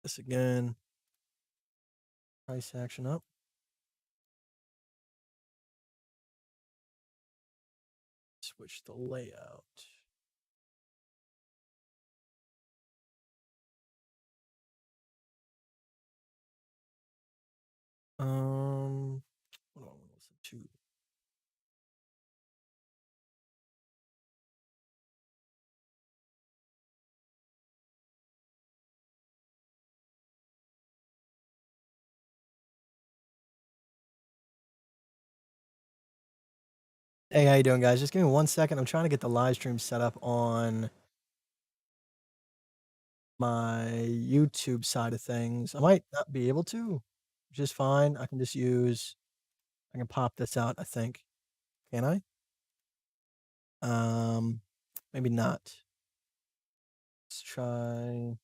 This again. Price action up. Switch the layout. What do I want to listen to? Hey, how you doing, guys? Just give me 1 second. I'm trying to get the live stream set up on my YouTube side of things. I might not be able to, which is fine. I can pop this out, I think. Can I? Maybe not. Let's try.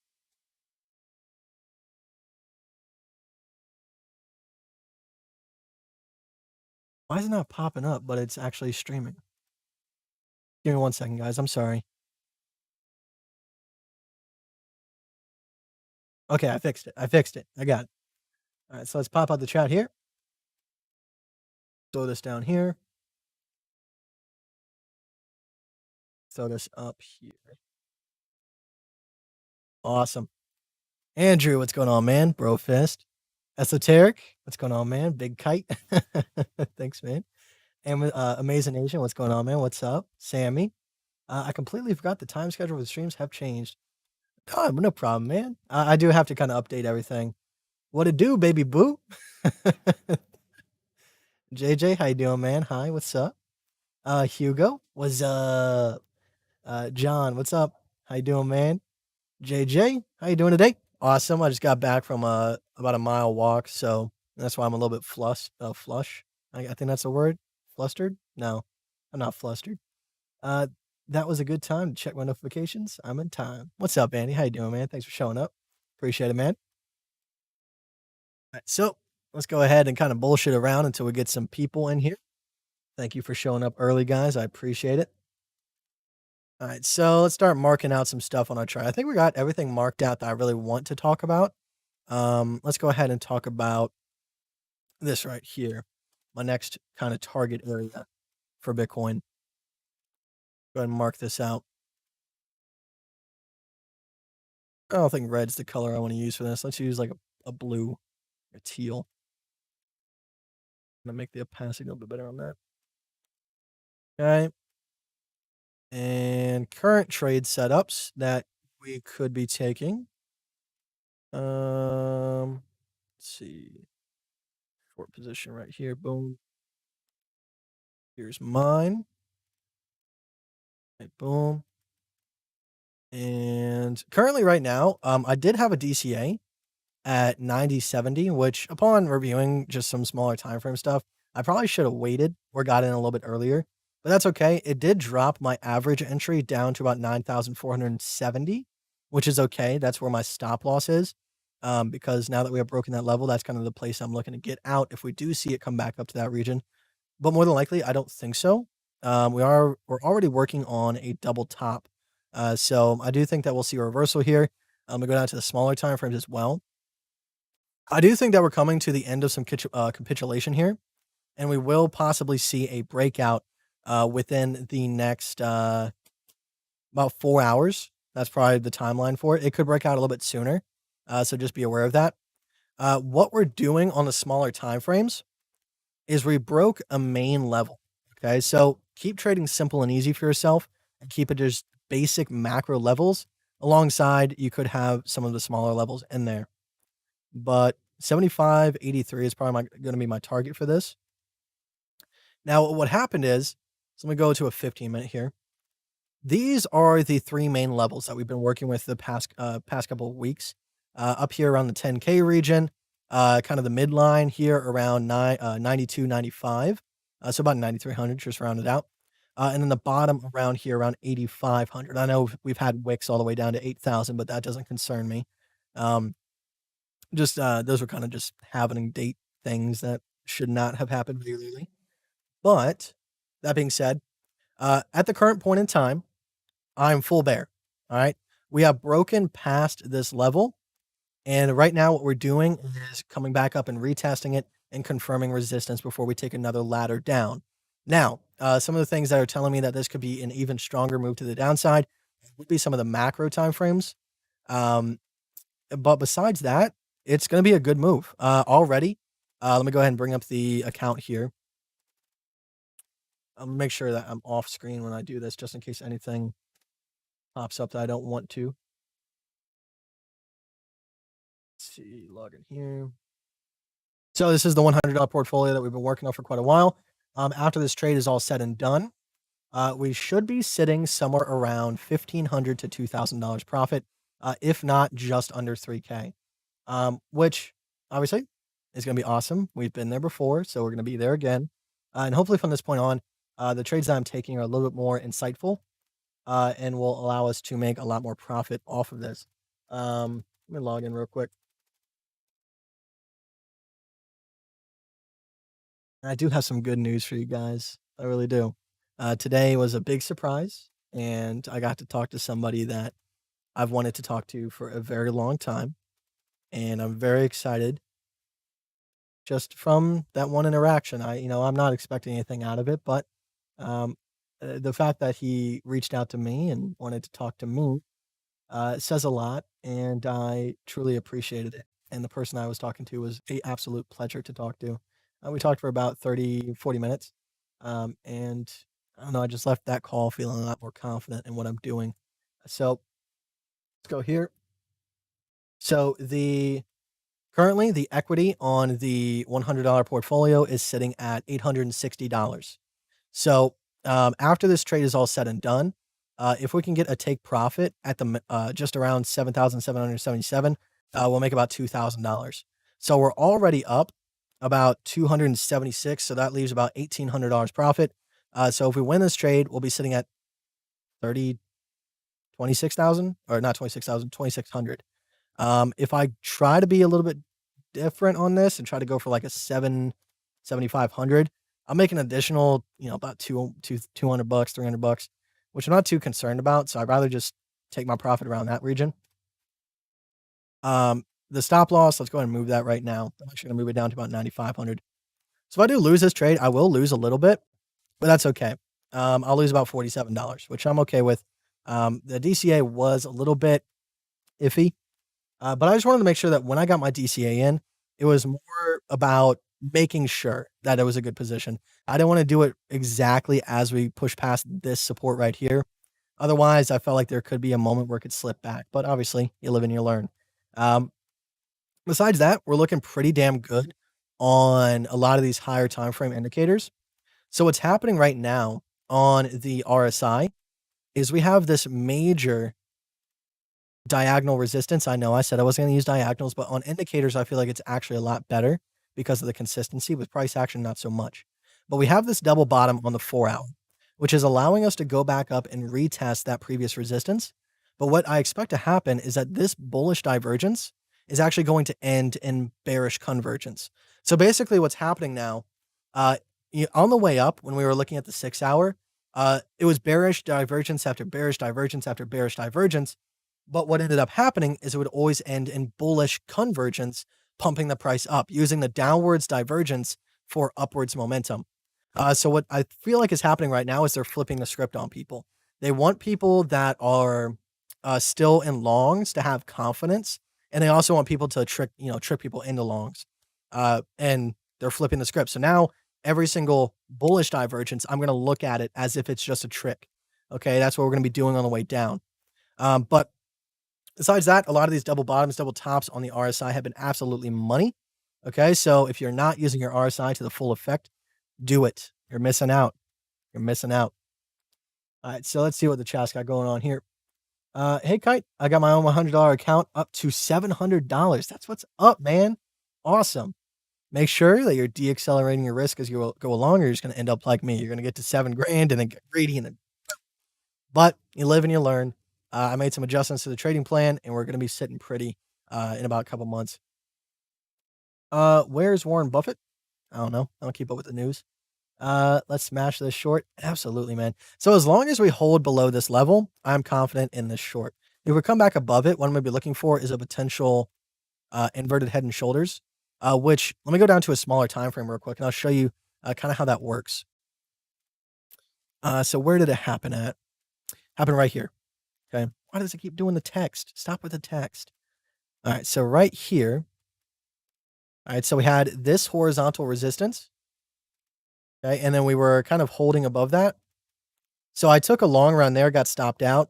Why is it not popping up, but it's actually streaming? Give me 1 second, guys. I'm sorry. Okay, I fixed it. I got it. All right, so let's pop out the chat here. Throw this down here. Throw this up here. Awesome. Andrew, what's going on, man? Bro Fist. Esoteric, what's going on, man? Big Kite. Thanks, man. And Amazing Asian, what's going on, man? What's up? Sammy. I completely forgot the time schedule for the streams have changed. Oh, no problem, man. I do have to kind of update everything. What it do, baby boo? JJ, how you doing, man? Hi, what's up? Hugo, what's up? John, what's up? How you doing, man? JJ, how you doing today? Awesome. I just got back from about a mile walk, so that's why I'm a little bit flush. I think that's a word. Flustered? No, I'm not flustered. Uh, that was a good time to check my notifications. I'm in time. What's up, Andy? How you doing, man? Thanks for showing up. Appreciate it, man. All right, so let's go ahead and kind of bullshit around until we get some people in here. Thank you for showing up early, guys. I appreciate it. All right, so let's start marking out some stuff on our chart. I think we got everything marked out that I really want to talk about. Let's go ahead and talk about this right here, my next kind of target area for Bitcoin. Go ahead and mark this out. I don't think red's the color I want to use for this. Let's use like a blue or teal. I'm gonna make the opacity a little bit better on that. Okay. And current trade setups that we could be taking. Let's see. Short position right here. Boom. Here's mine. Okay, boom. And currently right now, I did have a DCA at 90.70, which upon reviewing just some smaller time frame stuff, I probably should have waited or got in a little bit earlier, but that's okay. It did drop my average entry down to about 9,470, which is okay. That's where my stop loss is. Because now that we have broken that level, that's kind of the place I'm looking to get out if we do see it come back up to that region. But more than likely, I don't think so. We're already working on a double top. So I do think that we'll see a reversal here. We go down to the smaller time frames as well. I do think that we're coming to the end of some capitulation here, and we will possibly see a breakout within the next about 4 hours. That's probably the timeline for it. It could break out a little bit sooner, so just be aware of that. What we're doing on the smaller time frames is we broke a main level. Okay, so keep trading simple and easy for yourself, and keep it just basic macro levels. Alongside, you could have some of the smaller levels in there. But 75.83 is probably going to be my target for this. Now, what happened is, so let me go to a 15-minute here. These are the 3 main levels that we've been working with the past couple of weeks. Up here around the 10K region, kind of the midline here around 92.95, so about 9,300, just rounded out. And then the bottom around here around 8,500. I know we've had wicks all the way down to 8,000, but that doesn't concern me. Just those were kind of just happening date things that should not have happened regularly. But that being said, at the current point in time, I'm full bear. All right. We have broken past this level, And right now, what we're doing is coming back up and retesting it and confirming resistance before we take another ladder down. Now, some of the things that are telling me that this could be an even stronger move to the downside would be some of the macro timeframes. Um, but besides that, it's going to be a good move. Already, let me go ahead and bring up the account here. I'll make sure that I'm off screen when I do this, just in case anything pops up that I don't want to. Let's see, log in here. So this is the $100 portfolio that we've been working on for quite a while. After this trade is all said and done, we should be sitting somewhere around $1,500 to $2,000 profit, if not just under 3K, which obviously is going to be awesome. We've been there before, so we're going to be there again. And hopefully from this point on, the trades that I'm taking are a little bit more insightful, and will allow us to make a lot more profit off of this. Let me log in real quick. I do have some good news for you guys. I really do. Today was a big surprise, and I got to talk to somebody that I've wanted to talk to for a very long time, and I'm very excited just from that one interaction. I'm not expecting anything out of it, but um, the fact that he reached out to me and wanted to talk to me says a lot, and I truly appreciated it. And the person I was talking to was a absolute pleasure to talk to. We talked for about 30, 40 minutes. And I don't know, I just left that call feeling a lot more confident in what I'm doing. So let's go here. So currently the equity on the $100 portfolio is sitting at $860. So, after this trade is all said and done, if we can get a take profit at just around 7,777, we'll make about $2,000. So we're already up about 276. So that leaves about $1,800 profit. So if we win this trade, we'll be sitting at 30, 26,000, or not 26,000, 2,600. If I try to be a little bit different on this and try to go for like a 7,500, I'll make an additional, about 200 bucks, 300 bucks, which I'm not too concerned about. So I'd rather just take my profit around that region. The stop loss, let's go ahead and move that right now. I'm actually gonna move it down to about 9,500. So if I do lose this trade, I will lose a little bit, but that's okay. I'll lose about $47, which I'm okay with. The DCA was a little bit iffy, but I just wanted to make sure that when I got my DCA in, it was more about making sure that it was a good position. I didn't want to do it exactly as we push past this support right here. Otherwise, I felt like there could be a moment where it could slip back, but obviously you live and you learn. Um, Besides that, we're looking pretty damn good on a lot of these higher time frame indicators. So what's happening right now on the RSI is we have this major diagonal resistance. I know I said I wasn't going to use diagonals, but on indicators, I feel like it's actually a lot better because of the consistency. With price action, not so much. But we have this double bottom on the 4-hour, which is allowing us to go back up and retest that previous resistance. But what I expect to happen is that this bullish divergence is actually going to end in bearish convergence. So basically what's happening now, on the way up, when we were looking at the 6-hour, it was bearish divergence after bearish divergence after bearish divergence. But what ended up happening is it would always end in bullish convergence, pumping the price up, using the downwards divergence for upwards momentum. So what I feel like is happening right now is they're flipping the script on people. They want people that are still in longs to have confidence, and they also want people to trick people into longs. And they're flipping the script. So now every single bullish divergence, I'm going to look at it as if it's just a trick. Okay, that's what we're going to be doing on the way down. But besides that, a lot of these double bottoms, double tops on the RSI have been absolutely money. Okay, so if you're not using your RSI to the full effect, do it. You're missing out. You're missing out. All right, so let's see what the chat's got going on here. Hey, Kite, I got my own $100 account up to $700. That's what's up, man. Awesome. Make sure that you're de-accelerating your risk as you go along, or you're just going to end up like me. You're going to get to $7,000 and then get greedy. But you live and you learn. I made some adjustments to the trading plan, and we're going to be sitting pretty in about a couple months. Where's Warren Buffett? I don't know. I don't keep up with the news. Let's smash this short. Absolutely, man. So as long as we hold below this level, I'm confident in this short. If we come back above it, what I'm going to be looking for is a potential inverted head and shoulders, which let me go down to a smaller time frame real quick, and I'll show you kind of how that works. So where did it happen at? Happened right here. Okay. Why does it keep doing the text? Stop with the text. All right. So right here. All right. So we had this horizontal resistance. Okay. And then we were kind of holding above that. So I took a long run there, got stopped out,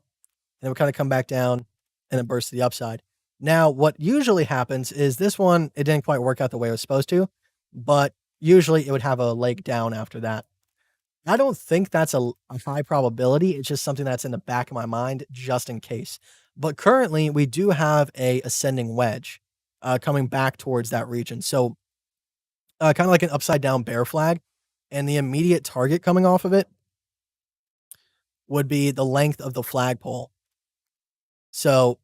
and then we kind of come back down and then burst to the upside. Now, what usually happens is this one, it didn't quite work out the way it was supposed to, but usually it would have a leg down after that. I don't think that's a high probability. It's just something that's in the back of my mind just in case. But currently, we do have a ascending wedge coming back towards that region. So, kind of like an upside down bear flag, and the immediate target coming off of it would be the length of the flagpole. So,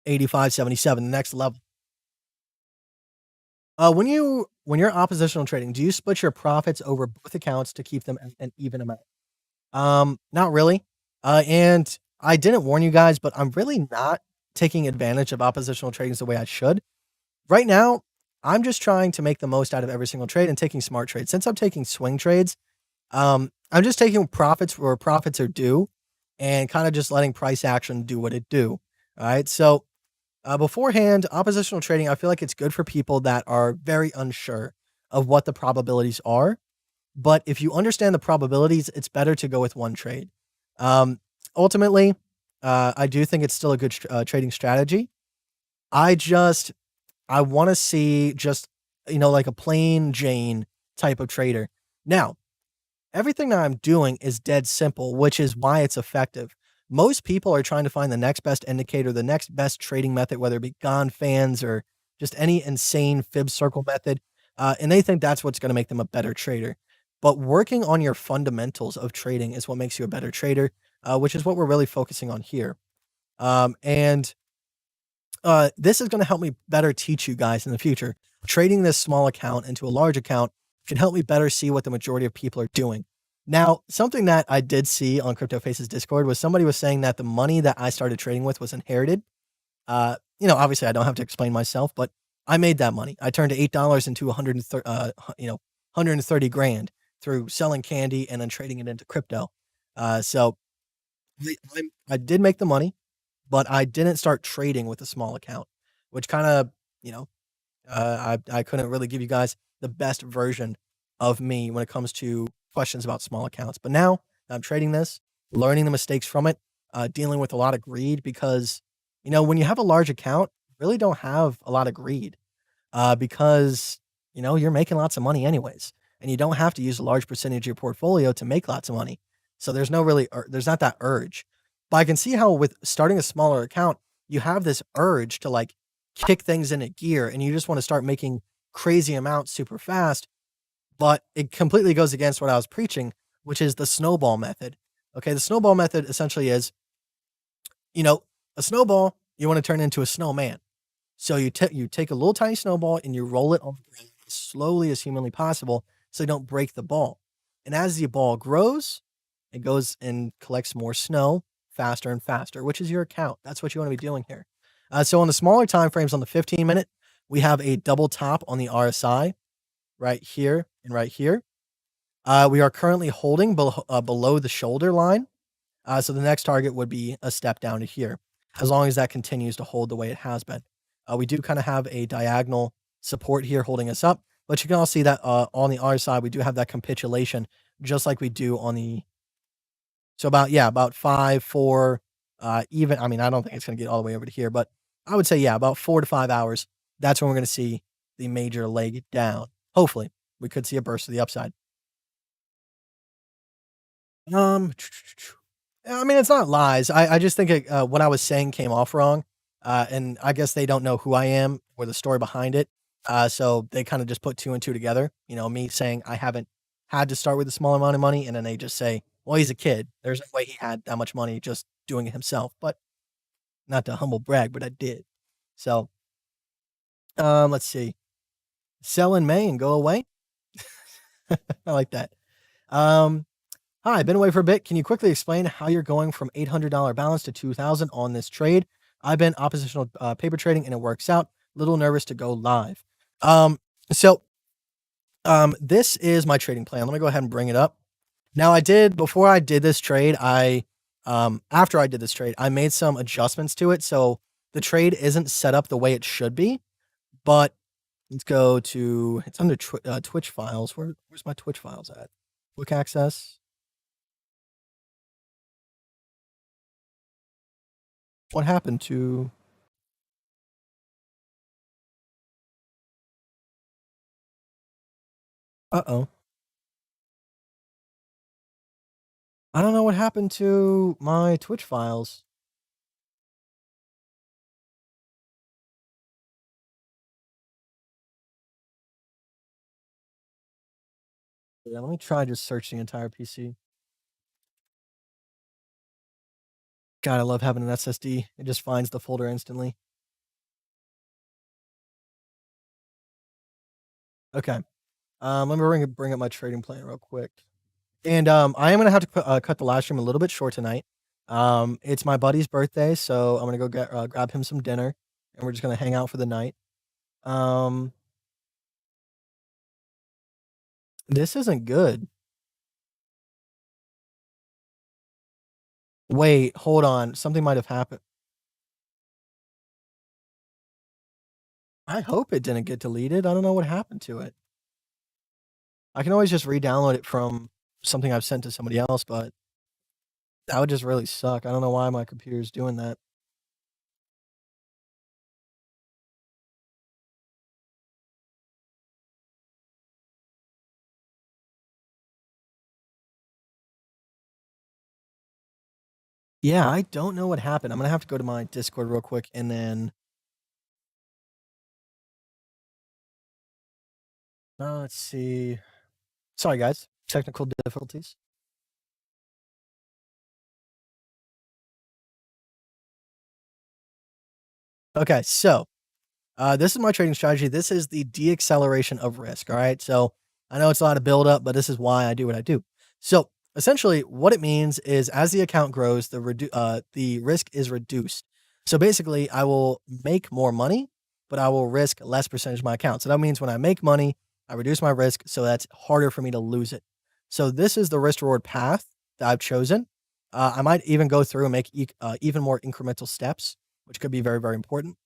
85.77, the next level. When you're oppositional trading, do you split your profits over both accounts to keep them an even amount? Not really. And I didn't warn you guys, but I'm really not taking advantage of oppositional tradings the way I should. Right now, I'm just trying to make the most out of every single trade and taking smart trades. Since I'm taking swing trades, I'm just taking profits where profits are due and kind of just letting price action do what it do. All right. So beforehand, oppositional trading, I feel like it's good for people that are very unsure of what the probabilities are. But if you understand the probabilities, it's better to go with one trade. Ultimately, I do think it's still a good trading strategy. I just I want to see just like a plain Jane type of trader. Now, everything that I'm doing is dead simple, which is why it's effective. Most people are trying to find the next best indicator, the next best trading method, whether it be Gone fans or just any insane fib circle method, and they think that's what's going to make them a better trader. But working on your fundamentals of trading is what makes you a better trader, which is what we're really focusing on here. And this is going to help me better teach you guys in the future. Trading this small account into a large account can help me better see what the majority of people are doing. Now, something that I did see on Crypto Faces Discord was somebody was saying that the money that I started trading with was inherited. Obviously I don't have to explain myself, but I made that money. I turned $8 into 130 grand through selling candy and then trading it into crypto. So I did make the money, but I didn't start trading with a small account, which kind of, you know, I couldn't really give you guys the best version of me when it comes to questions about small accounts. But now I'm trading this, learning the mistakes from it, dealing with a lot of greed because, when you have a large account, you really don't have a lot of greed because, you're making lots of money anyways, and you don't have to use a large percentage of your portfolio to make lots of money. So there's there's not that urge. But I can see how with starting a smaller account, you have this urge to like kick things into gear and you just want to start making crazy amounts super fast. But it completely goes against what I was preaching, which is the snowball method. Okay. The snowball method essentially is, a snowball, you want to turn into a snowman. So you take a little tiny snowball and you roll it on the ground as slowly as humanly possible so you don't break the ball. And as the ball grows, it goes and collects more snow faster and faster, which is your account. That's what you want to be doing here. So on the smaller time frames, on the 15-minute, we have a double top on the RSI right here and right here. We are currently holding below the shoulder line. So the next target would be a step down to here, as long as that continues to hold the way it has been. We do kind of have a diagonal support here holding us up, but you can also see that on the RSI, we do have that capitulation, just like we do on the about 5, 4, even. I mean, I don't think it's going to get all the way over to here, but I would say, about 4 to 5 hours. That's when we're going to see the major leg down. Hopefully, we could see a burst to the upside. I mean, it's not lies. I just think what I was saying came off wrong, and I guess they don't know who I am or the story behind it. So they kind of just put two and two together. Me saying I haven't had to start with a small amount of money, and then they just say, "Well, he's a kid. There's no way he had that much money just doing it himself." But not to humble brag, but I did. So, let's see. Sell in May and go away. I like that. Hi, been away for a bit. Can you quickly explain how you're going from $800 balance to 2,000 on this trade? I've been oppositional paper trading and it works out. Little nervous to go live. Um, so this is my trading plan. Let me go ahead and bring it up. Now I did before I did this trade, after I did this trade, I made some adjustments to it. So the trade isn't set up the way it should be, but let's go to it's under Twitch files. Where's my Twitch files at? Quick access. What happened to Uh-oh. I don't know what happened to my Twitch files. Yeah, let me try just search the entire PC. God, I love having an SSD. It just finds the folder instantly. Okay. Let me bring up my trading plan real quick. And I am gonna have to cut the live stream a little bit short tonight. It's my buddy's birthday, so I'm gonna go grab him some dinner, and we're just gonna hang out for the night. Um, this isn't good. Wait, hold on. Something might have happened. I hope it didn't get deleted. I don't know what happened to it. I can always just re-download it from something I've sent to somebody else, but that would just really suck. I don't know why my computer's doing that. Yeah, I don't know what happened. I'm gonna have to go to my Discord real quick and then let's see. Sorry guys, technical difficulties. Okay, so this is my trading strategy. This is the de-acceleration of risk. All right. So I know it's a lot of build up, but this is why I do what I do. So essentially, what it means is as the account grows, the risk is reduced. So basically, I will make more money, but I will risk less percentage of my account. So that means when I make money, I reduce my risk, so that's harder for me to lose it. So this is the risk reward path that I've chosen. I might even go through and make even more incremental steps, which could be very, very important.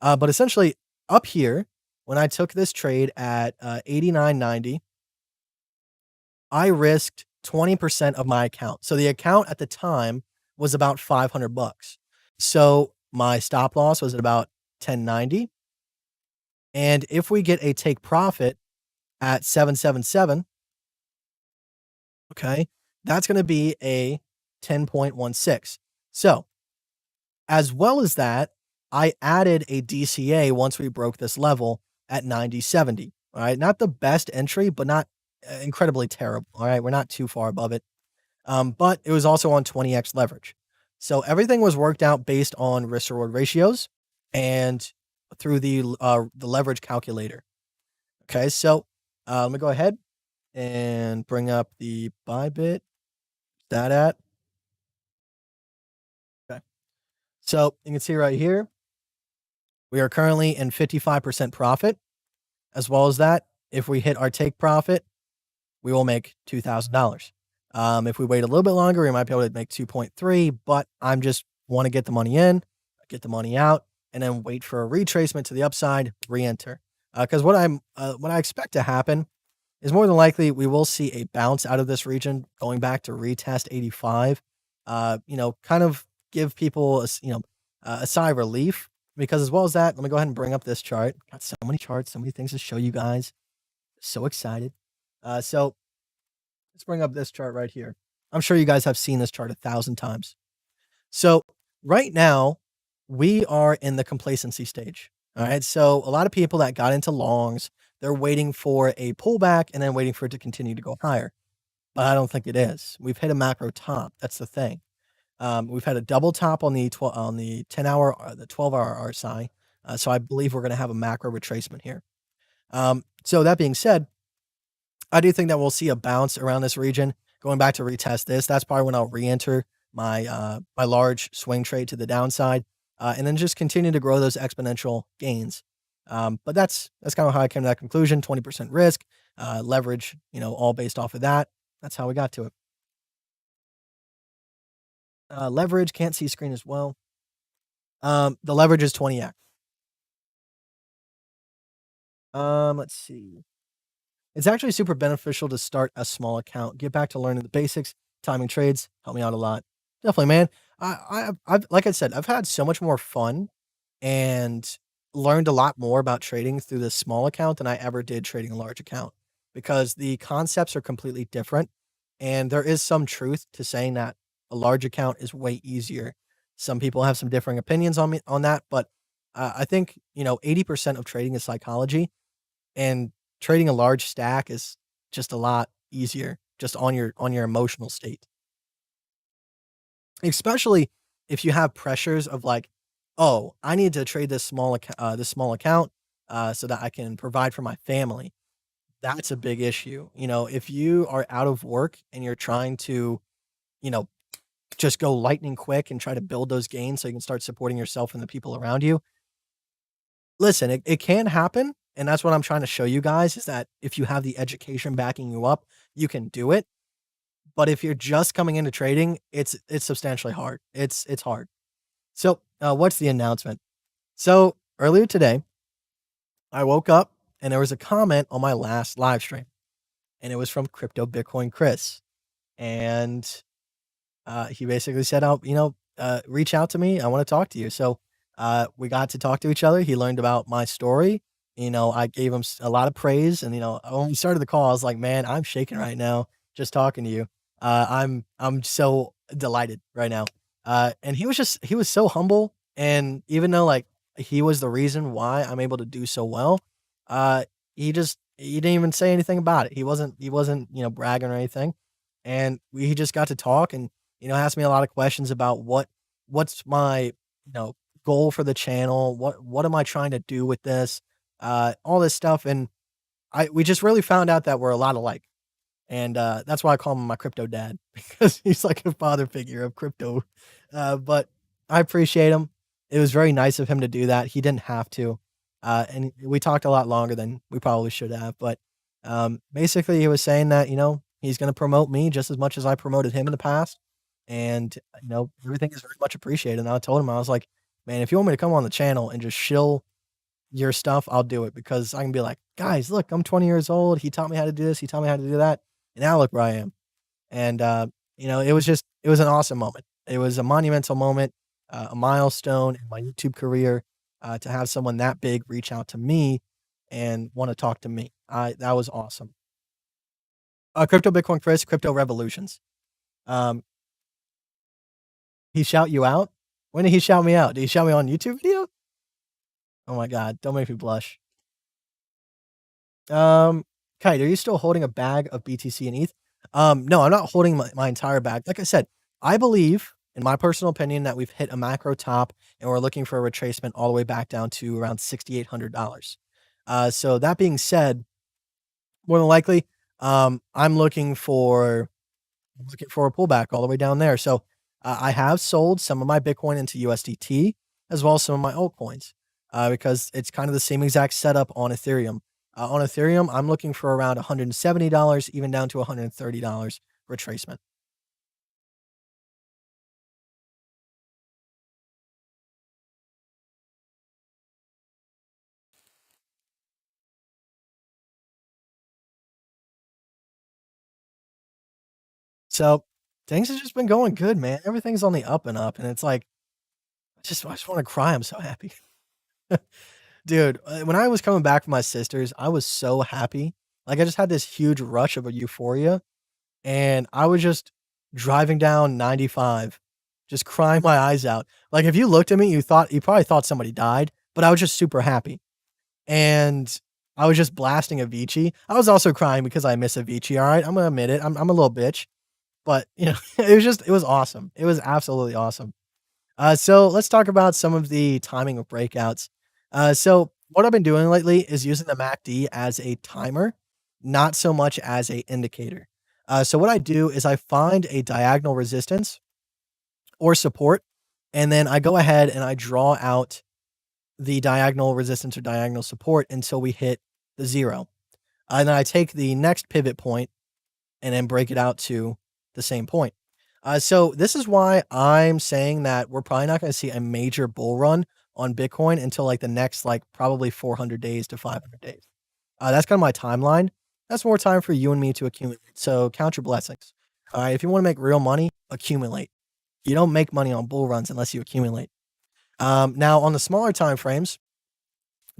But essentially, up here, when I took this trade at 89.90, I risked 20% of my account. So the account at the time was about 500 bucks. So my stop loss was at about 1090. And if we get a take profit at 777, okay, that's going to be a 10.16. So as well as that, I added a DCA once we broke this level at 90.70. All right. Not the best entry, but not incredibly terrible. All right. We're not too far above it. But it was also on 20x leverage. So everything was worked out based on risk reward ratios and through the leverage calculator. Okay. So let me go ahead and bring up the Bybit. That at. Okay. So you can see right here, we are currently in 55% profit. As well as that, if we hit our take profit, we will make $2,000. If we wait a little bit longer, we might be able to make 2.3, but I'm just want to get the money in, get the money out, and then wait for a retracement to the upside, re-enter. Because what I expect to happen is more than likely we will see a bounce out of this region going back to retest 85. Kind of give people a sigh of relief because as well as that, let me go ahead and bring up this chart. Got so many charts, so many things to show you guys. So excited. So let's bring up this chart right here. I'm sure you guys have seen this chart 1,000 times. So right now, we are in the complacency stage. All right. So a lot of people that got into longs, they're waiting for a pullback and then waiting for it to continue to go higher. But I don't think it is. We've hit a macro top. That's the thing. We've had a double top on the 10-hour, the 12-hour RSI. So I believe we're going to have a macro retracement here. So that being said, I do think that we'll see a bounce around this region. Going back to retest this, that's probably when I'll re-enter my my large swing trade to the downside. and then just continue to grow those exponential gains. But that's kind of how I came to that conclusion. 20% risk, leverage, all based off of that. That's how we got to it. Leverage, can't see screen as well. The leverage is 20x. Let's see. It's actually super beneficial to start a small account, get back to learning the basics, timing trades, help me out a lot. Definitely, man. I've like I said, I've had so much more fun and learned a lot more about trading through this small account than I ever did trading a large account because the concepts are completely different. And there is some truth to saying that a large account is way easier. Some people have some differing opinions on me on that, but I think 80% of trading is psychology, and trading a large stack is just a lot easier just on your emotional state. Especially if you have pressures of like, "Oh, I need to trade this small account, so that I can provide for my family." That's a big issue. If you are out of work and you're trying to, you know, just go lightning quick and try to build those gains so you can start supporting yourself and the people around you. Listen, it can happen, and that's what I'm trying to show you guys is that if you have the education backing you up, you can do it. But if you're just coming into trading, it's substantially hard. It's hard. So, what's the announcement? So, earlier today, I woke up and there was a comment on my last live stream, and it was from Crypto Bitcoin Chris. And he basically said, "Oh, reach out to me. I want to talk to you." So we got to talk to each other. He learned about my story. I gave him a lot of praise, and when we started the call, I was like, "Man, I'm shaking right now just talking to you. I'm so delighted right now." And he was so humble, and even though like he was the reason why I'm able to do so well, uh, he didn't even say anything about it. He wasn't bragging or anything, and we just got to talk and asked me a lot of questions about what's my, goal for the channel, what am I trying to do with this, all this stuff, and we just really found out that we're a lot alike, and that's why I call him my crypto dad because he's like a father figure of crypto. But I appreciate him. It was very nice of him to do that. He didn't have to, and we talked a lot longer than we probably should have. But basically, he was saying that he's going to promote me just as much as I promoted him in the past, and everything is very much appreciated. And I told him I was like, man, if you want me to come on the channel and just shill your stuff, I'll do it because I can be like, guys, look, I'm 20 years old. He taught me how to do this. He taught me how to do that. And now look where I am. And, it was an awesome moment. It was a monumental moment, a milestone in my YouTube career, to have someone that big reach out to me and want to talk to me. That was awesome. Crypto Bitcoin Chris, Crypto Revolutions. Um, he shout you out. When did he shout me out? Did he shout me on YouTube video? Oh my God. Don't make me blush. Um, Kite, are you still holding a bag of BTC and ETH? No, I'm not holding my entire bag. Like I said, I believe, in my personal opinion, that we've hit a macro top and we're looking for a retracement all the way back down to around $6,800. So that being said, more than likely, I'm looking for a pullback all the way down there. So I have sold some of my Bitcoin into USDT as well as some of my altcoins because it's kind of the same exact setup on Ethereum. On Ethereum, I'm looking for around $170, even down to $130 retracement. So things have just been going good, man. Everything's on the up and up, and it's like I just want to cry. I'm so happy, dude. When I was coming back from my sister's, I was so happy. Like I just had this huge rush of a euphoria, and I was just driving down 95, just crying my eyes out. Like, if you looked at me, you probably thought somebody died, but I was just super happy, and I was just blasting Avicii. I was also crying because I miss Avicii, alright? I'm gonna admit it. I'm a little bitch, but, it was awesome. It was absolutely awesome. So let's talk about some of the timing of breakouts. So what I've been doing lately is using the MACD as a timer, not so much as a indicator. So what I do is I find a diagonal resistance or support and then I go ahead and I draw out the diagonal resistance or diagonal support until we hit the 0. And then I take the next pivot point and then break it out to the same point. So this is why I'm saying that we're probably not gonna see a major bull run on Bitcoin until, like, the next, like, probably 400 days to 500 days. That's kinda my timeline. That's more time for you and me to accumulate, so count your blessings. If you wanna make real money, accumulate. You don't make money on bull runs unless you accumulate. Now on the smaller time frames,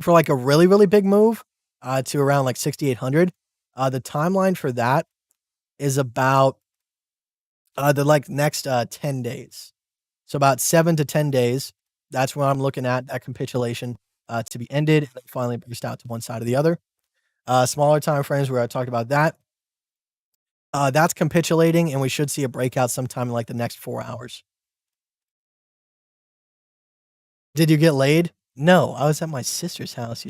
for, like, a really, really big move, to around, like, 6,800, the timeline for that is about, the, like, next, 10 days. So about 7 to 10 days, that's when I'm looking at that capitulation, to be ended and then finally burst out to one side or the other. Smaller time frames where I talked about that, that's capitulating, and we should see a breakout sometime in, like, the next 4 hours. Did you get laid? No, I was at my sister's house,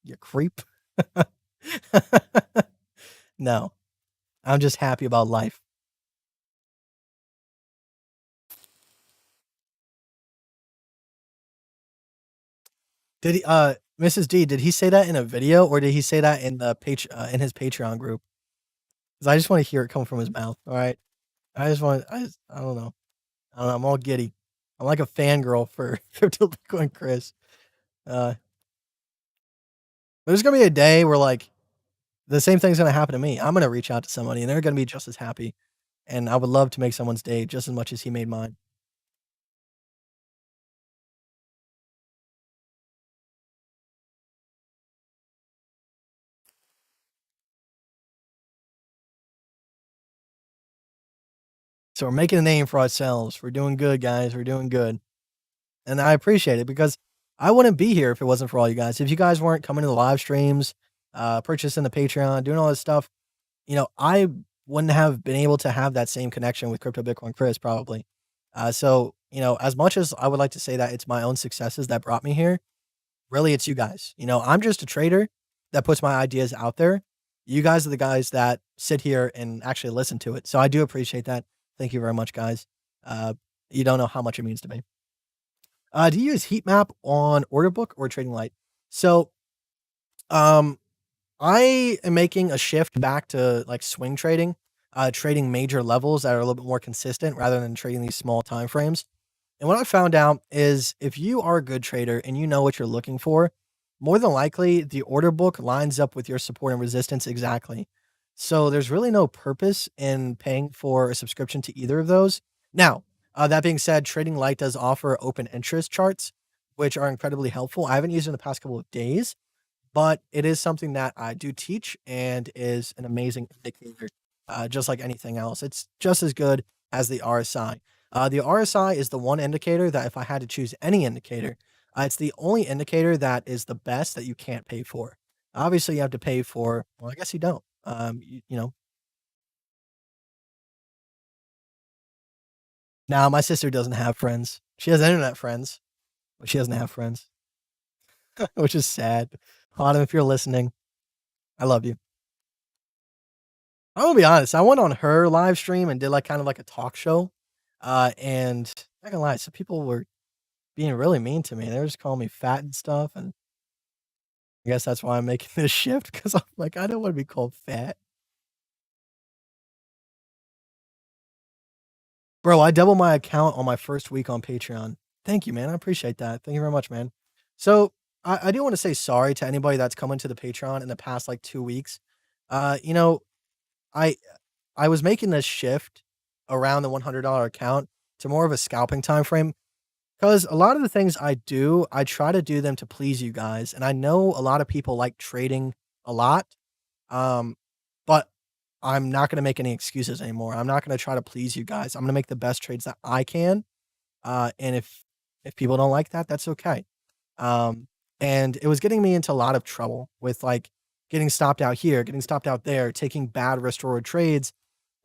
you creep. No, I'm just happy about life. Did he Mrs. D, did he say that in a video or did he say that in the in his Patreon group? 'Cause I just wanna hear it come from his mouth, alright? I don't know. I don't know, I'm all giddy. I'm like a fangirl for Crypto Bitcoin Chris. Uh, there's gonna be a day where, like, the same thing's gonna happen to me. I'm gonna reach out to somebody, and they're gonna be just as happy, and I would love to make someone's day just as much as he made mine. So we're making a name for ourselves. We're doing good, guys. We're doing good. And I appreciate it because I wouldn't be here if it wasn't for all you guys. If you guys weren't coming to the live streams, purchasing the Patreon, doing all this stuff, I wouldn't have been able to have that same connection with Crypto Bitcoin Chris probably. So, as much as I would like to say that it's my own successes that brought me here, really it's you guys. I'm just a trader that puts my ideas out there. You guys are the guys that sit here and actually listen to it. So I do appreciate that. Thank you very much, guys. Uh, you don't know how much it means to me. Do you use heat map on order book or trading light? So, um, I am making a shift back to like swing trading, trading major levels that are a little bit more consistent rather than trading these small time frames. And what I found out is if you are a good trader and you know what you're looking for, more than likely the order book lines up with your support and resistance exactly. So there's really no purpose in paying for a subscription to either of those. Now, that being said, Trading Light does offer open interest charts, which are incredibly helpful. I haven't used it in the past couple of days, but it is something that I do teach and is an amazing indicator, just like anything else. It's just as good as the RSI. The RSI is the one indicator that if I had to choose any indicator, it's the only indicator that is the best that you can't pay for. Obviously, you have to pay for, well, I guess you don't. Now my sister doesn't have friends. She has internet friends, but she doesn't have friends, which is sad. Autumn, if you're listening, I love you. I'm gonna be honest. I went on her live stream and did like kind of like a talk show. And not gonna lie, some people were being really mean to me. They were just calling me fat and stuff. And I guess that's why I'm making this shift because I'm like, I don't want to be called fat. Bro, I doubled my account on my first week on Patreon. Thank you, man. I appreciate that. Thank you very much, man. So I do want to say sorry to anybody that's coming to the Patreon in the past like 2 weeks. You know, I I was making this shift around the $100 account to more of a scalping time frame. 'Cause a lot of the things I do, I try to do them to please you guys, and I know a lot of people like trading a lot, um, but I'm not gonna make any excuses anymore. I'm not gonna try to please you guys. I'm gonna make the best trades that I can, and if people don't like that, that's okay. Um, and it was getting me into a lot of trouble with, like, getting stopped out here, getting stopped out there, taking bad risk reward trades,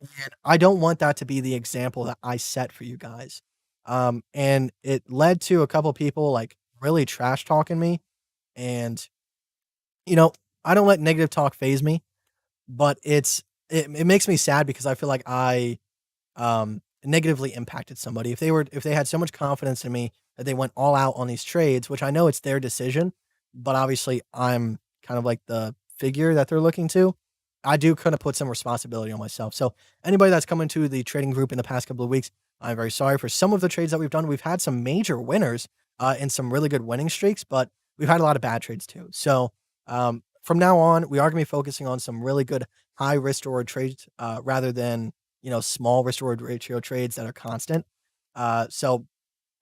and I don't want that to be the example that I set for you guys. And it led to a couple people like really trash talking me. And, you know, I don't let negative talk phase me, but it makes me sad because I feel like I negatively impacted somebody. If they had so much confidence in me that they went all out on these trades, which I know it's their decision, but obviously I'm kind of like the figure that they're looking to. I do kind of put some responsibility on myself. So anybody that's come into the trading group in the past couple of weeks, I'm very sorry for some of the trades that we've done. We've had some major winners and some really good winning streaks, but we've had a lot of bad trades too. So from now on, we are going to be focusing on some really good high risk reward trades rather than small risk reward ratio trades that are constant. So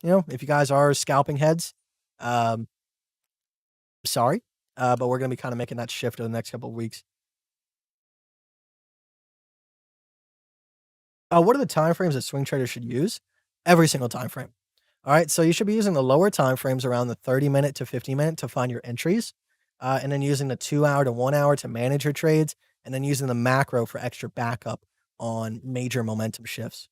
if you guys are scalping heads, um, sorry, but we're going to be kind of making that shift over the next couple of weeks. What are the time frames that swing traders should use? Every single time frame. All right, so you should be using the lower time frames around the 30-minute to 50-minute to find your entries, and then using the 2 hour to 1 hour to manage your trades, and then using the macro for extra backup on major momentum shifts.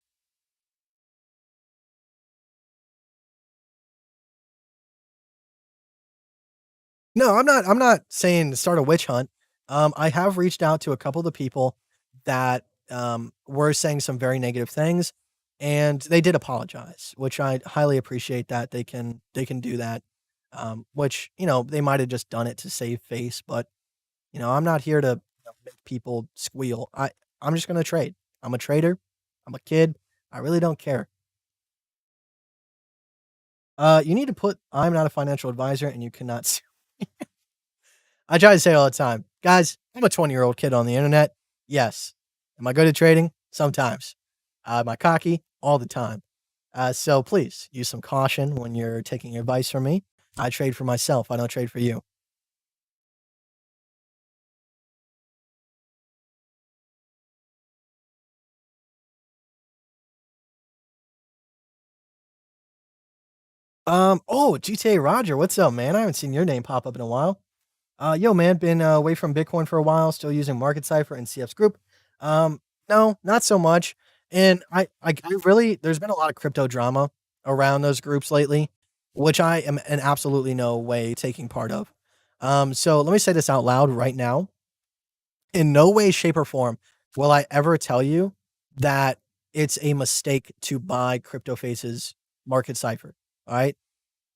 No, I'm not saying to start a witch hunt. I have reached out to a couple of the people that, were saying some very negative things, and they did apologize, which I highly appreciate that they can do that. Which, they might have just done it to save face, but, I'm not here to, make people squeal. I'm just gonna trade. I'm a trader. I'm a kid. I really don't care. You need to put "I'm not a financial advisor, and you cannot." I try to say it all the time. Guys, I'm a 20-year-old kid on the internet. Yes. Am I good at trading? Sometimes. Am I cocky? All the time. So please use some caution when you're taking advice from me. I trade for myself. I don't trade for you. Oh, GTA Roger, what's up, man? I haven't seen your name pop up in a while. Yo, man, been away from Bitcoin for a while, still using Market Cipher and CF's group. No, not so much. And I really, there's been a lot of crypto drama around those groups lately, which I am in absolutely no way taking part of. So let me say this out loud right now. In no way, shape, or form will I ever tell you that it's a mistake to buy Crypto Face's Market Cipher. All right.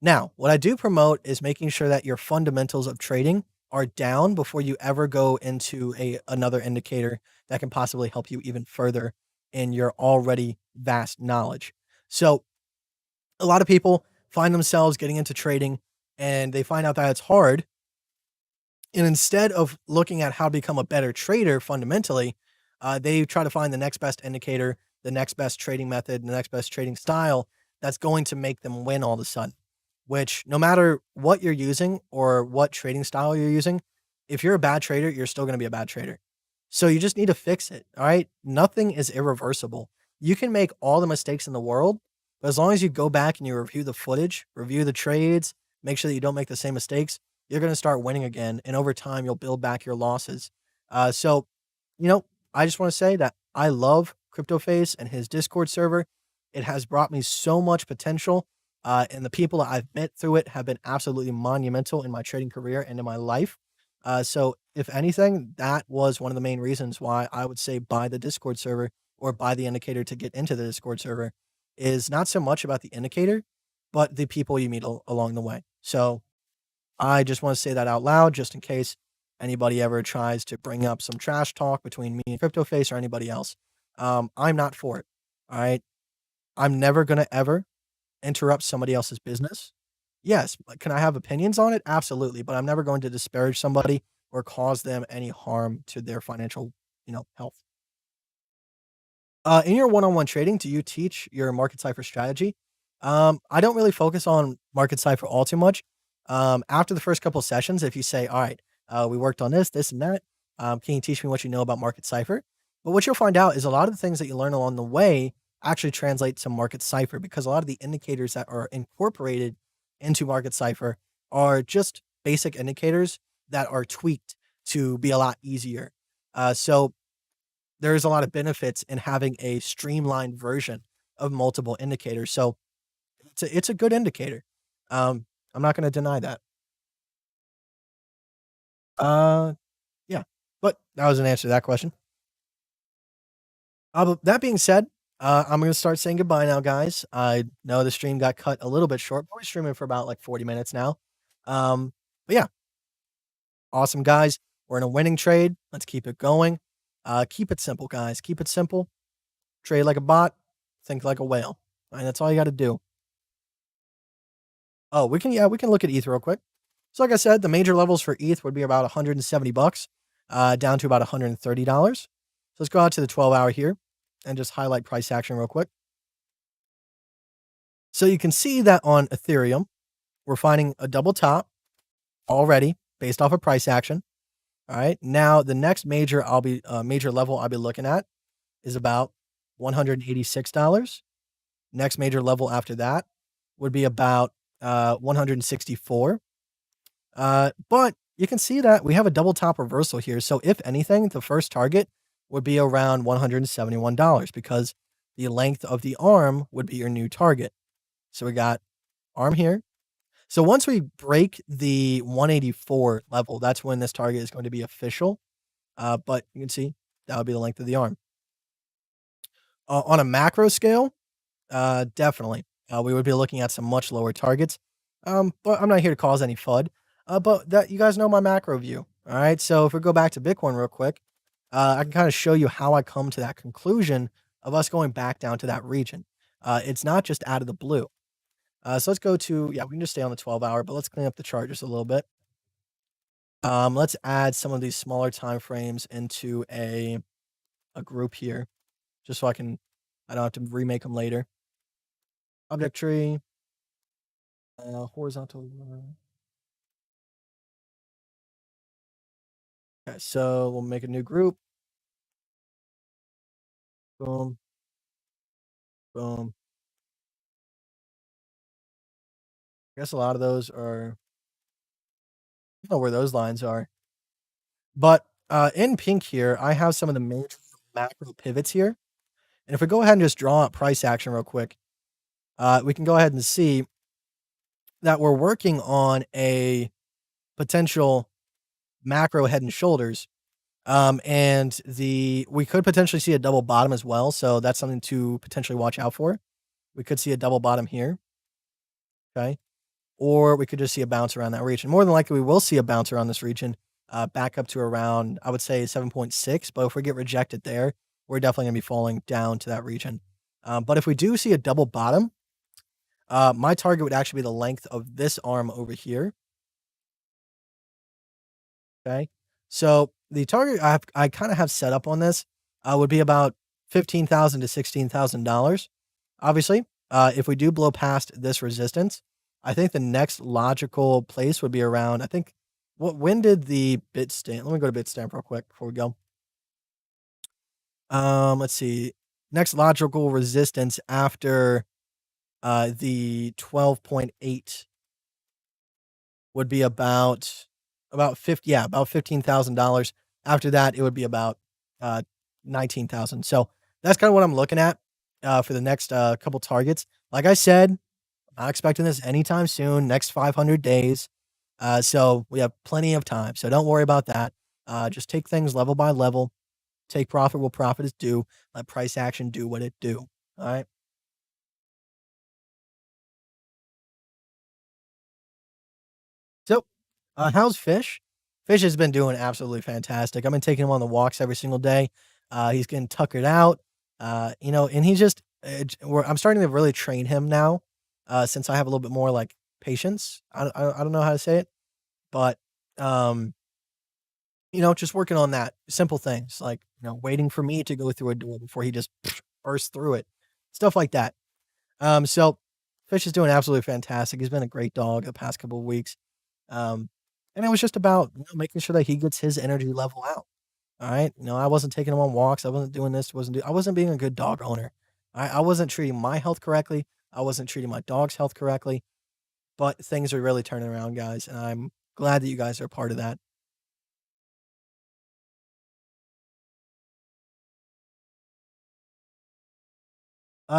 Now, what I do promote is making sure that your fundamentals of trading are down before you ever go into a another indicator that can possibly help you even further in your already vast knowledge. So, a lot of people find themselves getting into trading and they find out that it's hard, and instead of looking at how to become a better trader fundamentally, they try to find the next best indicator, the next best trading method, the next best trading style that's going to make them win all of a sudden. Which, no matter what you're using or what trading style you're using, if you're a bad trader, you're still going to be a bad trader. So you just need to fix it. All right. Nothing is irreversible. You can make all the mistakes in the world, but as long as you go back and you review the footage, review the trades, make sure that you don't make the same mistakes, you're going to start winning again. And over time, you'll build back your losses. So, you know, I just want to say that I love CryptoFace and his Discord server. It has brought me so much potential. And the people that I've met through it have been absolutely monumental in my trading career and in my life. So, if anything, that was one of the main reasons why I would say buy the Discord server or buy the indicator to get into the Discord server is not so much about the indicator, but the people you meet along the way. So, I just want to say that out loud just in case anybody ever tries to bring up some trash talk between me and CryptoFace or anybody else. I'm not for it. All right. I'm never going to ever interrupt somebody else's business. Yes, can I have opinions on it? Absolutely, but I'm never going to disparage somebody or cause them any harm to their financial, health. In your one-on-one trading, do you teach your market cipher strategy? I don't really focus on market cipher all too much. After the first couple sessions, if you say, "All right, we worked on this, and that. Can you teach me what you know about market cipher?" But what you'll find out is a lot of the things that you learn along the way actually translate to market cipher because a lot of the indicators that are incorporated into market cipher are just basic indicators that are tweaked to be a lot easier. So there's a lot of benefits in having a streamlined version of multiple indicators. So it's a good indicator. I'm not going to deny that. Uh, yeah, but that was an answer to that question. But that being said, I'm gonna start saying goodbye now, guys. I know the stream got cut a little bit short, but we're streaming for about like 40 minutes now. But yeah, awesome guys. We're in a winning trade. Let's keep it going. Keep it simple, guys. Keep it simple. Trade like a bot. Think like a whale. All right, that's all you got to do. Oh, we can look at ETH real quick. So like I said, the major levels for ETH would be about 170 bucks, down to about $130. So let's go out to the 12-hour here and just highlight price action real quick. So you can see that on Ethereum, we're finding a double top already based off of price action. All right. Now the next major level I'll be looking at is about $186. Next major level after that would be about 164. But you can see that we have a double top reversal here. So if anything, the first target would be around $171 because the length of the arm would be your new target. So we got arm here. So once we break the 184 level, that's when this target is going to be official. But you can see that would be the length of the arm. On a macro scale, definitely, we would be looking at some much lower targets. But I'm not here to cause any FUD. But that you guys know my macro view. All right. So if we go back to Bitcoin real quick, I can kind of show you how I come to that conclusion of us going back down to that region. It's not just out of the blue. So let's go to, yeah, we can just stay on the 12-hour, but let's clean up the chart just a little bit. Let's add some of these smaller time frames into a group here, just so I don't have to remake them later. Object tree, horizontal. Okay, so we'll make a new group. Boom, boom. I guess a lot of those are, I don't know where those lines are, but in pink here, I have some of the major macro pivots here. And if we go ahead and just draw up price action real quick, we can go ahead and see that we're working on a potential macro head and shoulders. And we could potentially see a double bottom as well. So that's something to potentially watch out for. We could see a double bottom here. Okay. Or we could just see a bounce around that region. More than likely, we will see a bounce around this region, back up to around, I would say 7.6. But if we get rejected there, we're definitely going to be falling down to that region. But if we do see a double bottom, my target would actually be the length of this arm over here. Okay. So the target I kind of have set up on this would be about $15,000 to $16,000. Obviously, if we do blow past this resistance, I think the next logical place would be around. I think when did the Bitstamp? Let me go to Bitstamp real quick before we go. Let's see. Next logical resistance after the 12.8 would be about 50, yeah, about $15,000. After that, it would be about 19,000. So that's kind of what I'm looking at for the next couple targets. Like I said, I'm not expecting this anytime soon. Next 500 days. So we have plenty of time. So don't worry about that. Just take things level by level. Take profit where profit is due. Let price action do what it do. All right. So, how's Fish? Fish has been doing absolutely fantastic. I've been taking him on the walks every single day. He's getting tuckered out, and he's just, I'm starting to really train him now, since I have a little bit more like patience. I don't know how to say it, but um, just working on that simple things like waiting for me to go through a door before he just bursts through it, stuff like that. So Fish is doing absolutely fantastic. He's been a great dog the past couple of weeks. Um, and it was just about making sure that he gets his energy level out. All right. I wasn't taking him on walks. I wasn't doing this. I wasn't being a good dog owner. I wasn't treating my health correctly. I wasn't treating my dog's health correctly. But things are really turning around, guys. And I'm glad that you guys are a part of that.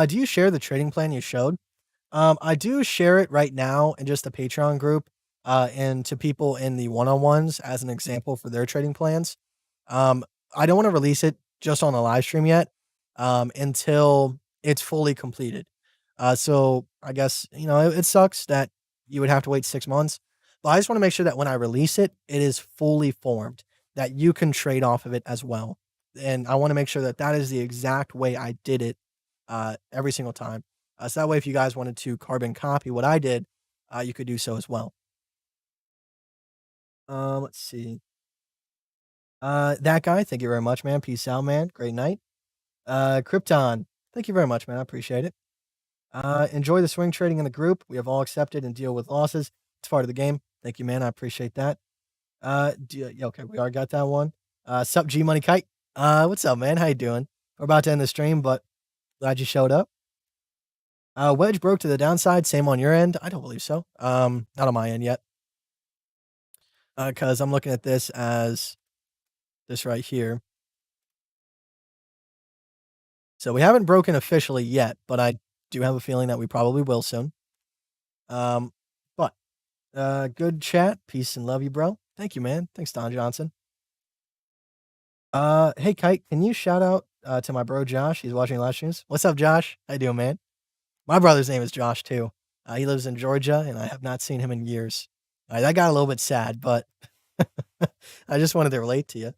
Do you share the trading plan you showed? I do share it right now in just the Patreon group, and to people in the one-on-ones as an example for their trading plans. I don't want to release it just on the live stream yet, until it's fully completed. So I guess, it sucks that you would have to wait 6 months, but I just wanna make sure that when I release it, it is fully formed, that you can trade off of it as well. And I wanna make sure that that is the exact way I did it, every single time. So that way if you guys wanted to carbon copy what I did, you could do so as well. Let's see. That guy, thank you very much, man. Peace out, man. Great night. Krypton, thank you very much, man. I appreciate it. Enjoy the swing trading in the group. We have all accepted and deal with losses. It's part of the game. Thank you, man. I appreciate that. Yeah, okay, we already got that one. Sup, G Money Kite. What's up, man? How you doing? We're about to end the stream, but glad you showed up. Wedge broke to the downside. Same on your end. I don't believe so. Not on my end yet. Because I'm looking at this as this right here. So we haven't broken officially yet, but I do have a feeling that we probably will soon. But good chat. Peace and love you, bro. Thank you, man. Thanks, Don Johnson. Hey, Kite, can you shout out to my bro Josh? He's watching live streams. What's up, Josh? How you doing, man? My brother's name is Josh too. He lives in Georgia, and I have not seen him in years. That got a little bit sad, but I just wanted to relate to you.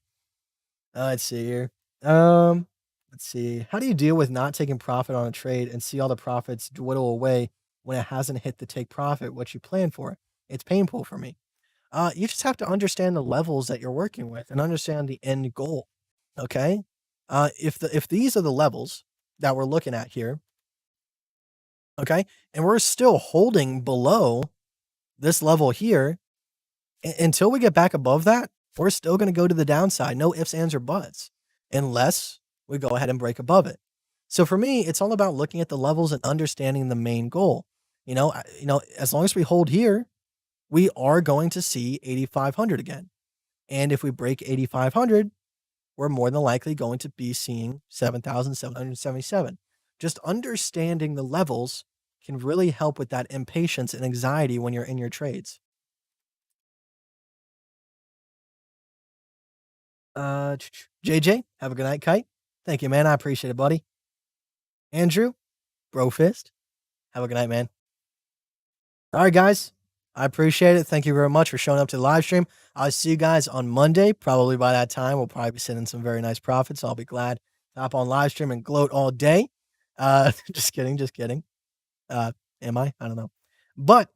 Let's see here. Let's see. How do you deal with not taking profit on a trade and see all the profits dwindle away when it hasn't hit the take profit what you plan for? It's painful for me. You just have to understand the levels that you're working with and understand the end goal. Okay. If these are the levels that we're looking at here, okay, and we're still holding below this level here until we get back above that, we're still going to go to the downside. No ifs, ands, or buts, unless we go ahead and break above it. So for me, it's all about looking at the levels and understanding the main goal. As long as we hold here, we are going to see 8,500 again. And if we break 8,500, we're more than likely going to be seeing 7,777. Just understanding the levels can really help with that impatience and anxiety when you're in your trades. JJ, have a good night, Kite. Thank you, man. I appreciate it, buddy. Andrew, Brofist, have a good night, man. All right, guys. I appreciate it. Thank you very much for showing up to the live stream. I'll see you guys on Monday. Probably by that time, we'll probably be sending some very nice profits. I'll be glad to hop on live stream and gloat all day. Just kidding. Am I? I don't know. But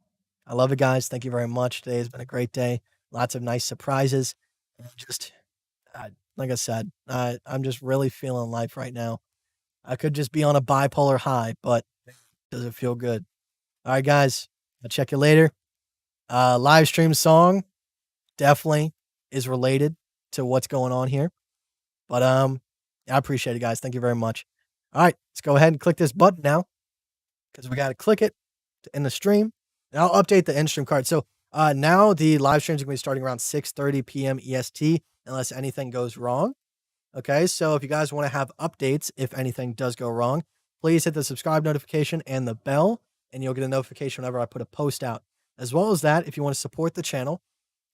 I love it, guys. Thank you very much. Today has been a great day. Lots of nice surprises. Just like I said, I'm just really feeling life right now. I could just be on a bipolar high, but does it feel good? All right, guys. I'll check you later. Live stream song definitely is related to what's going on here. But I appreciate it, guys. Thank you very much. All right, let's go ahead and click this button now because we got to click it to end the stream. And I'll update the end stream card. So now the live streams are going to be starting around 6:30 p.m. EST unless anything goes wrong. Okay, so if you guys want to have updates if anything does go wrong, please hit the subscribe notification and the bell, and you'll get a notification whenever I put a post out. As well as that, if you want to support the channel,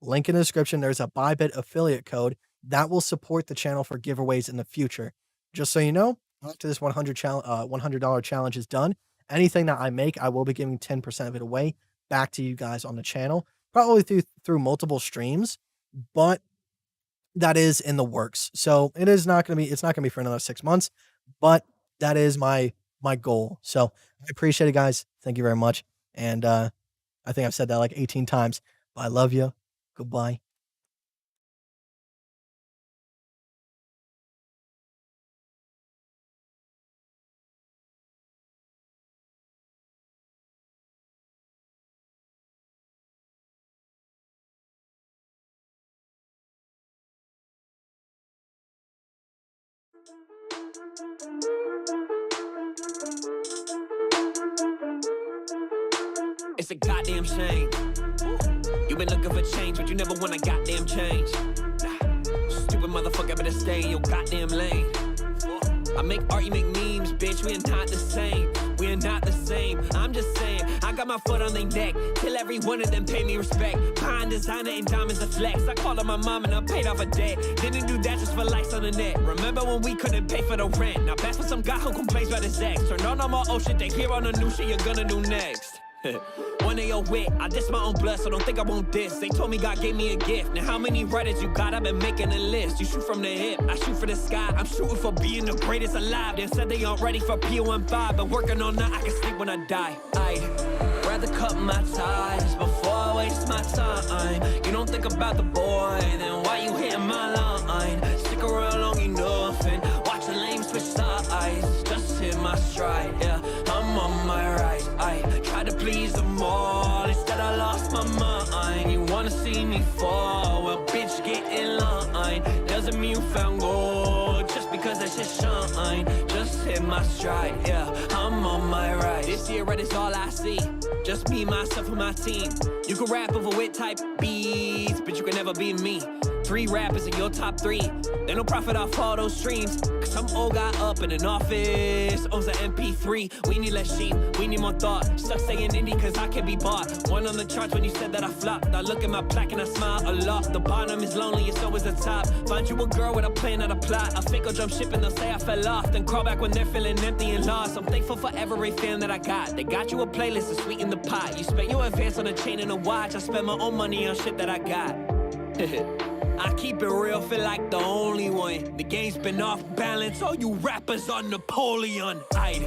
link in the description, there's a Bybit affiliate code that will support the channel for giveaways in the future. Just so you know, after this $100 challenge is done, anything that I make, I will be giving 10% of it away back to you guys on the channel, probably through multiple streams, but that is in the works. So it's not going to be for another 6 months, but that is my goal. So I appreciate it, guys. Thank you very much. And I think I've said that like 18 times, but I love you. Goodbye. It's a goddamn shame. You been looking for change, but you never want a goddamn change. Stupid motherfucker better stay in your goddamn lane. I make art, you make memes, bitch, we are not the same. We we're not the same. I'm just saying, I got my foot on their neck. Till every one of them pay me respect. Pine designer and diamonds a flex. I called on my mom and I paid off a debt. Didn't do that just for likes on the net. Remember when we couldn't pay for the rent? Now that's for some guy who complains about his ex. Turn on more old shit they hear on the new shit you're gonna do next. One of your wit, I diss my own blood, so don't think I won't diss. They told me God gave me a gift. Now how many writers you got? I've been making a list. You shoot from the hip, I shoot for the sky. I'm shooting for being the greatest alive. They said they aren't ready for PO15, but working on that, I can sleep when I die. I'd rather cut my ties before I waste my time. You don't think about the boy, then why you hitting my line? Stick around long enough and watch the lame switch sides. Just hit my stride, yeah, I'm on my right. I try to please them all, instead I lost my mind. You wanna see me fall, well bitch get in line. Doesn't mean you found gold, just because that shit shine. Just hit my stride, yeah, I'm on my right. This year red is all I see, just me, myself, and my team. You can rap over wit type beats, but you can never be me. 3 rappers in your top 3, they don't profit off all those streams. Cause some old guy up in an office owns an MP3. We need less sheep, we need more thought. Stuck staying indie cause I can't be bought. One on the charts when you said that I flopped. I look at my plaque and I smile a lot. The bottom is lonely and so is the top. Find you a girl with a plan and a plot. A fake or jump ship and they'll say I fell off. Then crawl back when they're feeling empty and lost. I'm thankful for every fan that I got. They got you a playlist to sweeten the pot. You spent your advance on a chain and a watch. I spend my own money on shit that I got. I keep it real, feel like the only one. The game's been off balance, all you rappers are Napoleon. I'd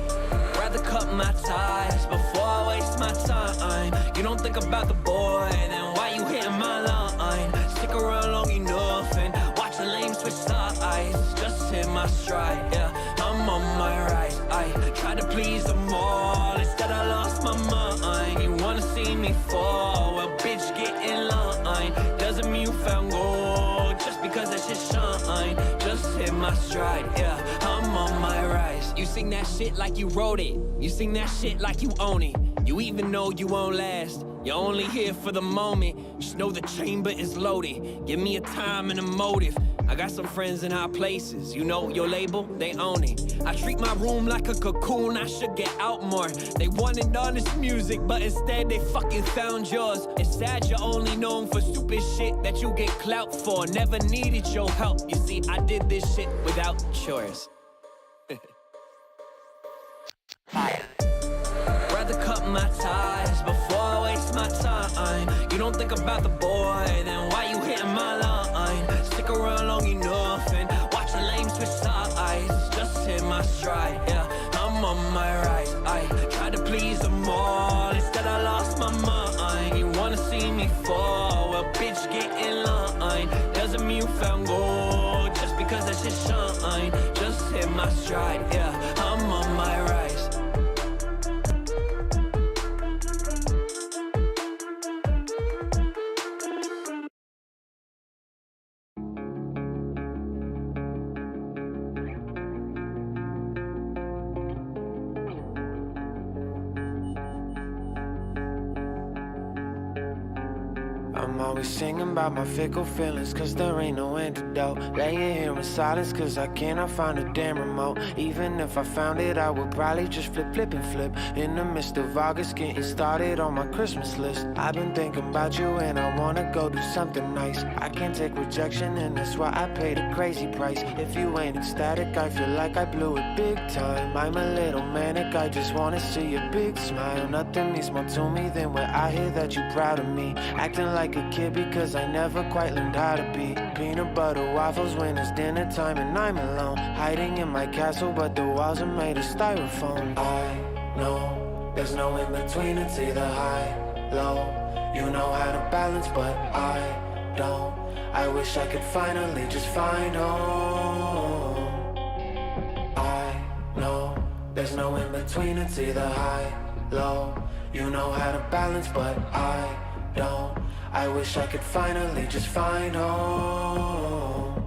rather cut my ties before I waste my time. You don't think about the boy, then why you hitting my line? Stick around long enough and watch the lame switch sides. Just hit my stride, yeah, I'm on my right. I try to please them all, instead I lost my mind. You wanna see me fall, well bitch get in line. Doesn't mean you found gold, just because that shit shine. Just hit my stride, yeah, I'm on my rise. You sing that shit like you wrote it, you sing that shit like you own it. You even know you won't last, you're only here for the moment. Just know the chamber is loaded, give me a time and a motive. I got some friends in high places, you know your label, they own it. I treat my room like a cocoon, I should get out more. They wanted honest music, but instead they fucking found yours. It's sad you're only known for stupid shit that you get clout for. Never needed your help, you see I did this shit without yours. Rather cut my ties before I waste my time. You don't think about the boy, then why you hitting my line? Stick around long enough and watch the lame switch sides. Just hit my stride, yeah, I'm on my right. I try to please them all, instead I lost my mind. You wanna see me fall, well bitch get in line. Doesn't mean you found gold, just because that shit shine. Just hit my stride, yeah, I'm on my rise. I'm always singing about my fickle feelings, cause there ain't no antidote. Laying here in silence, cause I cannot find a damn remote. Even if I found it, I would probably just flip and flip. In the midst of August, getting started on my Christmas list. I've been thinking about you and I wanna go do something nice. I can't take rejection and that's why I paid a crazy price. If you ain't ecstatic, I feel like I blew it big time. I'm a little manic, I just wanna see a big smile. Nothing means more to me than when I hear that you're proud of me. Acting like a kid because I never quite learned how to be. Peanut butter waffles when it's dinner time and I'm alone. Hiding in my castle but the walls are made of styrofoam. I know there's no in between, it's either high, low. You know how to balance but I don't. I wish I could finally just find home. I know there's no in between, it's either high, low. You know how to balance but I don't. I wish I could finally just find home.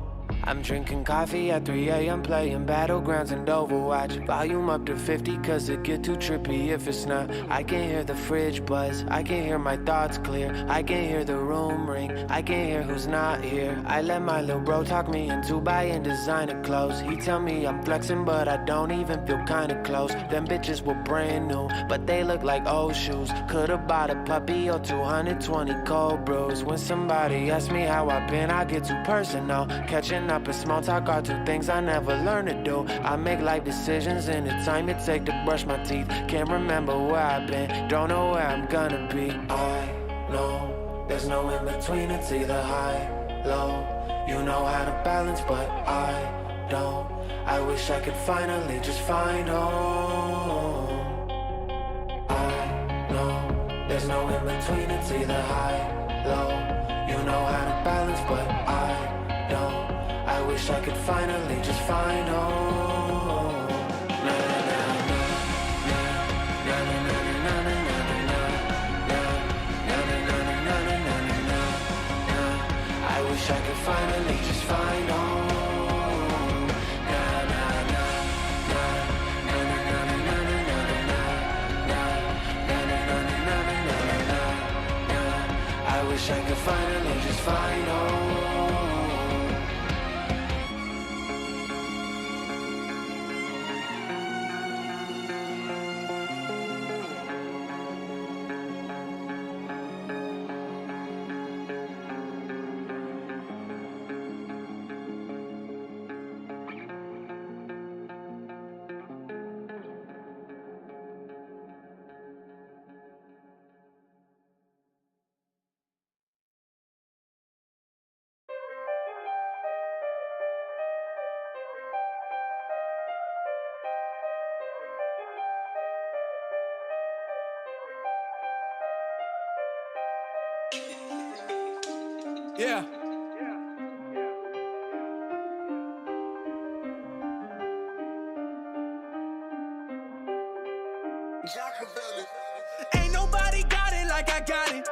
I'm drinking coffee at 3 a.m. playing Battlegrounds and Overwatch. Volume up to 50 cause it get too trippy if it's not. I can hear the fridge buzz, I can hear my thoughts clear. I can hear the room ring, I can hear who's not here. I let my little bro talk me into buying designer clothes. He tell me I'm flexing but I don't even feel kinda close. Them bitches were brand new, but they look like old shoes. Could've bought a puppy or 220 cold brews. When somebody asks me how I've been, I get too personal. Catching up and small talk are two things I never learned to do. I make life decisions in the time it take to brush my teeth. Can't remember where I've been, don't know where I'm gonna be. I know there's no in between, it's either high, low. You know how to balance, but I don't. I wish I could finally just find home. I know there's no in between, it's either high, low. You know how to balance, but I don't. I wish I could finally just find home. Na, na, na, na, na, na, na, na, na, na, na, na, na, na, na, na, na, na. I wish I could finally just find home. Na, na, na, na, na, na, na, na, na, na, na, na, na, na, na, na, na. I wish I could finally just find home. Yeah. Ain't nobody got it like I got it.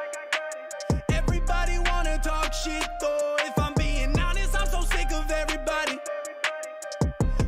Everybody wanna talk shit though. If I'm being honest, I'm so sick of everybody.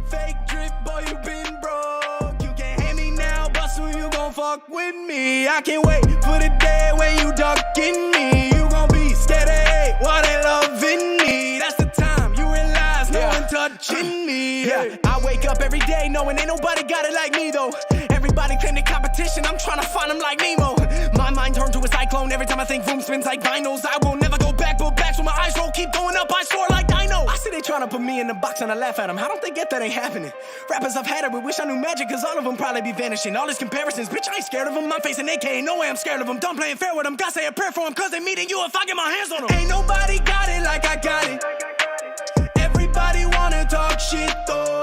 Fake drip, boy, you been broke. You can't hate me now, but soon you gon' fuck with me. I can't wait for the day when you ducking me. You gon' be scared of hate while they loving me. That's the time you realize no one touching me. Yeah, I wake up every day knowing ain't nobody got it like me though. Everybody claim the competition, I'm trying to find them like Nemo. My mind turned to a cyclone every time I think boom spins like vinyls. I will never go back, but back so my eyes roll, keep going up, I soar like dino. I see they trying to put me in the box and I laugh at them. How don't they get that ain't happening? Rappers I've had it, we wish I knew magic, cause all of them probably be vanishing. All these comparisons, bitch, I ain't scared of them. I'm facing AK, ain't no way I'm scared of them. Done playing fair with them, gotta say a prayer for them, cause they meeting you if I get my hands on them. Ain't nobody got it like I got it. Everybody wanna talk shit though.